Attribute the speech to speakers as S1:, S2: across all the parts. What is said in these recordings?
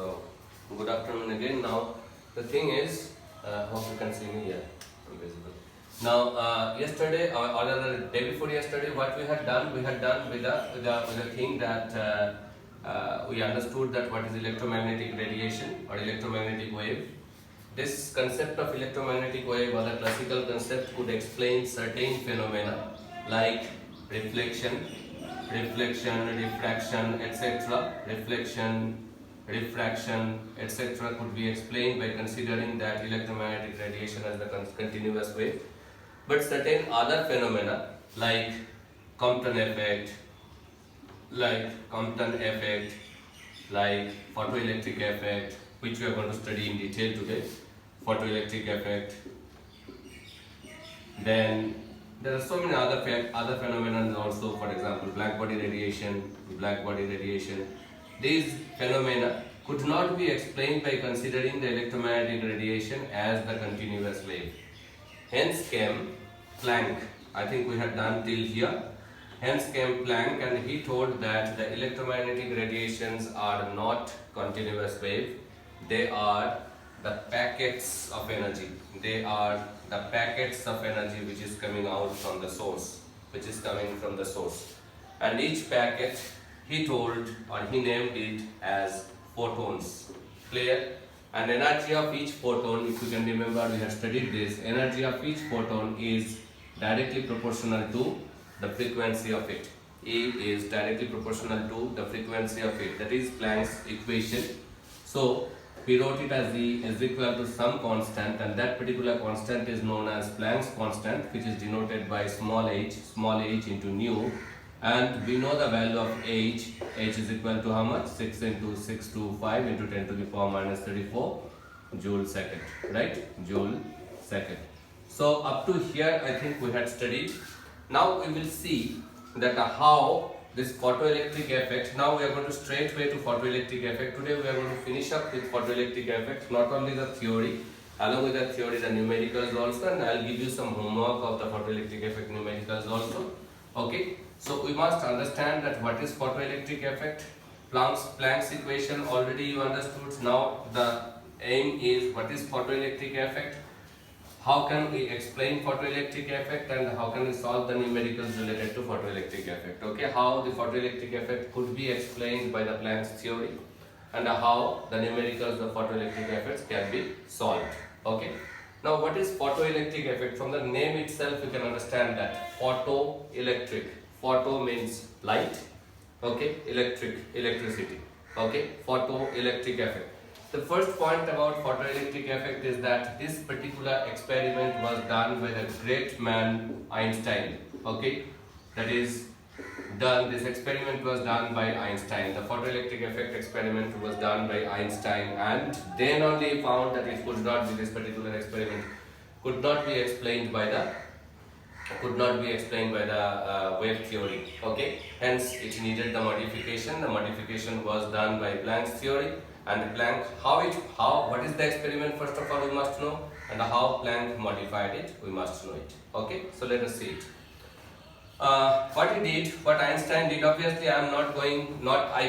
S1: So, good afternoon again. Now, the thing is, hope you can see me here. I'm visible. Now, yesterday or the day before yesterday, what we had done with the thing that we understood that what is electromagnetic radiation or electromagnetic wave. This concept of electromagnetic wave or the classical concept could explain certain phenomena like reflection, refraction, etc. Refraction, etc. could be explained by considering that electromagnetic radiation as the continuous wave. But certain other phenomena like Compton effect, like photoelectric effect, which we are going to study in detail today. Photoelectric effect. Then there are so many other phenomena also. For example, black body radiation. These phenomena could not be explained by considering the electromagnetic radiation as the continuous wave. Hence came Planck. I think we had done till here. Hence came Planck, and he told that the electromagnetic radiations are not continuous wave. They are the packets of energy. They are the packets of energy which is coming out from the source, And each packet he told, or he named it as photons. Clear? And energy of each photon, if you can remember, we have studied this. Energy of each photon is directly proportional to the frequency of it. E is directly proportional to the frequency of it. That is Planck's equation. So we wrote it as E is equal to some constant, and that particular constant is known as Planck's constant, which is denoted by small h into nu. And we know the value of h is equal to how much? 6 into 6 to 5 into 10 to the power minus 34 joule second, right? Joule second. So up to here I think we had studied. Now we will see that how this photoelectric effect. Now we are going to straightway to photoelectric effect. Today we are going to finish up with photoelectric effect, not only the theory, along with the theory the numericals also, and I will give you some homework of the photoelectric effect numericals also. Okay, so we must understand that what is photoelectric effect. Planck's equation already you understood. Now the aim is what is photoelectric effect, how can we explain photoelectric effect, and how can we solve the numericals related to photoelectric effect. Okay, how the photoelectric effect could be explained by the Planck's theory, and how the numericals of photoelectric effects can be solved. Okay, now what is photoelectric effect? From the name itself you can understand that photoelectric. Photo means light, okay, electricity, okay, photoelectric effect. The first point about photoelectric effect is that this particular experiment was done by the great man Einstein. Okay, this experiment was done by Einstein. The photoelectric effect experiment was done by Einstein, and then only found that it could not be, this particular experiment could not be explained by the wave theory. Okay, hence it needed the modification. The modification was done by Planck's theory. And Planck, what is the experiment, first of all we must know, and how Planck modified it, we must know it. Okay, so let us see it. What Einstein did, obviously I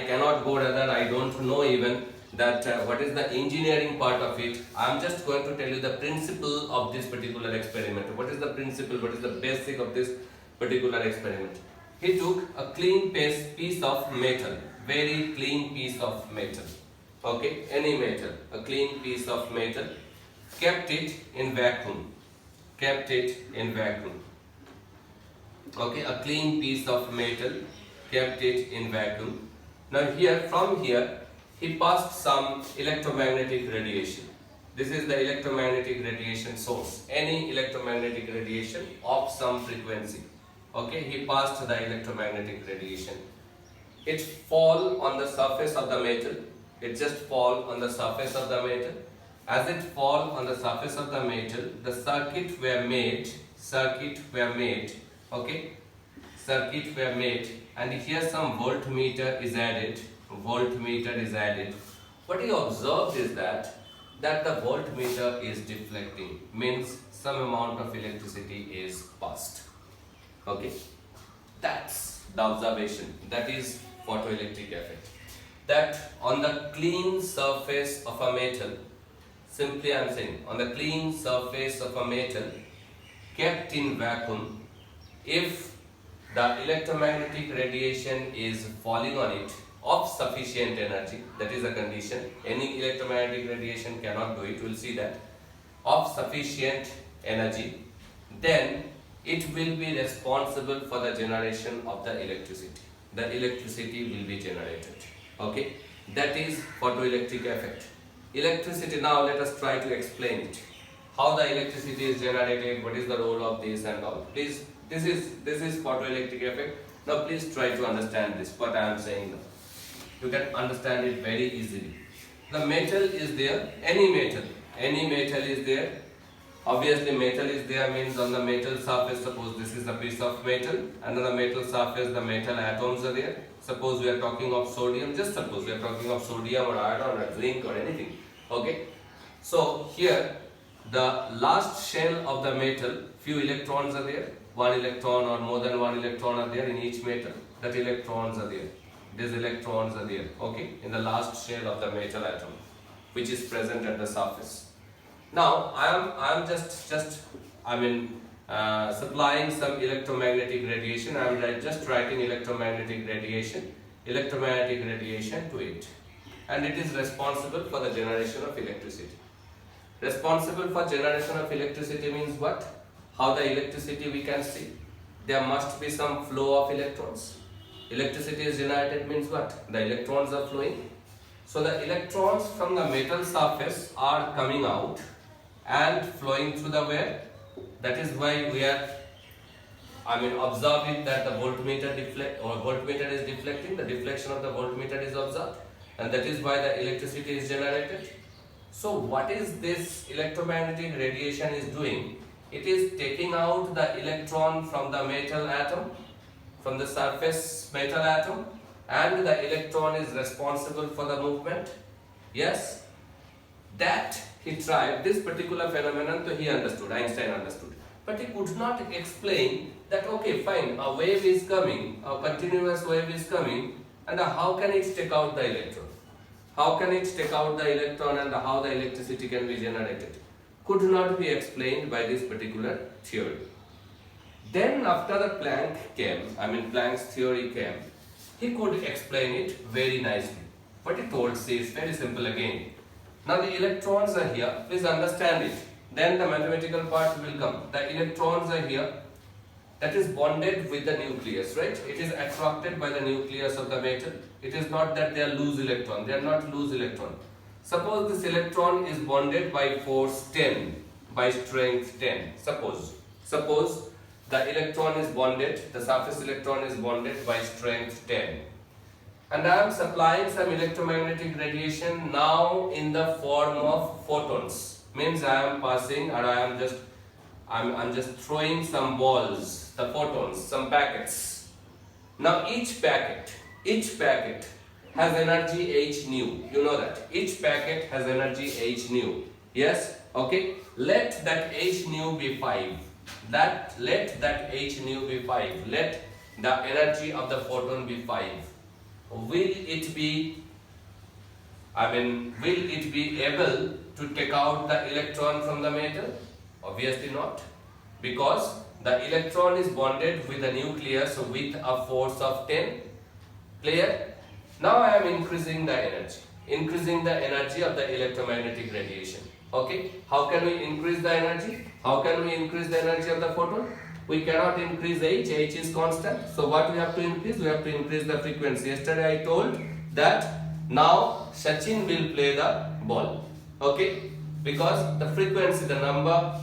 S1: cannot go, rather I don't know even that what is the engineering part of it. I am just going to tell you the principle of this particular experiment. What is the principle, what is the basic of this particular experiment? He took a clean piece of metal, very clean piece of metal. Okay, any metal, a clean piece of metal, kept it in vacuum. Okay, a clean piece of metal, kept it in vacuum. Now from here, he passed some electromagnetic radiation. This is the electromagnetic radiation source. Any electromagnetic radiation of some frequency. Okay, he passed the electromagnetic radiation. It fall on the surface of the metal. It just fall on the surface of the metal. As it fall on the surface of the metal, the circuit were made, okay, circuit were made, and here some voltmeter is added. What you observed is that the voltmeter is deflecting, means some amount of electricity is passed. Okay, that's the observation. That is photoelectric effect. that on the clean surface of a metal, simply I am saying, on the clean surface of a metal kept in vacuum, if the electromagnetic radiation is falling on it of sufficient energy, that is a condition, any electromagnetic radiation cannot do it, we will see that, of sufficient energy, then it will be responsible for the generation of the electricity. The electricity will be generated. Okay, that is photoelectric effect. Electricity, now let us try to explain it. How the electricity is generated, what is the role of this and all. Please, this is photoelectric effect. Now please try to understand this, what I am saying now. You can understand it very easily. The metal is there, any metal is there. Obviously metal is there means on the metal surface, suppose this is a piece of metal, and on the metal surface the metal atoms are there. Suppose we are talking of sodium, just suppose we are talking of sodium or iron or zinc or anything. Okay, so here the last shell of the metal, few electrons are there, one electron or more than one electron are there in each metal. That electrons are there, these electrons are there, okay, in the last shell of the metal atom, which is present at the surface. Now I am just supplying some electromagnetic radiation. I am just writing electromagnetic radiation to it, and it is responsible for the generation of electricity. Responsible for generation of electricity means what? How the electricity we can see? There must be some flow of electrons. Electricity is generated means what? The electrons are flowing. So the electrons from the metal surface are coming out and flowing through the wire. That is why we are observing that the voltmeter is deflecting, the deflection of the voltmeter is observed, and that is why the electricity is generated. So what is this electromagnetic radiation is doing? It is taking out the electron from the metal atom, from the surface metal atom, and the electron is responsible for the movement. Yes, that he tried, this particular phenomenon, so he understood, Einstein understood. But he could not explain that, okay, fine, a wave is coming, a continuous wave is coming, and how can it take out the electron? How can it take out the electron and how the electricity can be generated? Could not be explained by this particular theory. Then after the Planck came, Planck's theory came, he could explain it very nicely. What he told is very simple again. Now the electrons are here, please understand it. Then the mathematical part will come. The electrons are here, that is bonded with the nucleus, right? It is attracted by the nucleus of the metal. It is not that they are loose electron, they are not loose electron. Suppose this electron is bonded by force 10, by strength 10. Suppose the electron is bonded, the surface electron is bonded by strength 10. And I am supplying some electromagnetic radiation now in the form of photons. Means I am passing, or I'm just throwing some balls, the photons, some packets. Now each packet has energy h nu. You know that each packet has energy h nu. Yes, okay. Let that h nu be 5. Let that h nu be 5. Let the energy of the photon be 5. Will it be able to take out the electron from the metal? Obviously not, because the electron is bonded with the nucleus with a force of 10. Clear? Now I am increasing the energy of the electromagnetic radiation. Okay, how can we increase the energy? How can we increase the energy of the photon? We cannot increase h is constant. So what we have to increase? We have to increase the frequency. Yesterday I told that now Sachin will play the ball. Okay, because the frequency, the number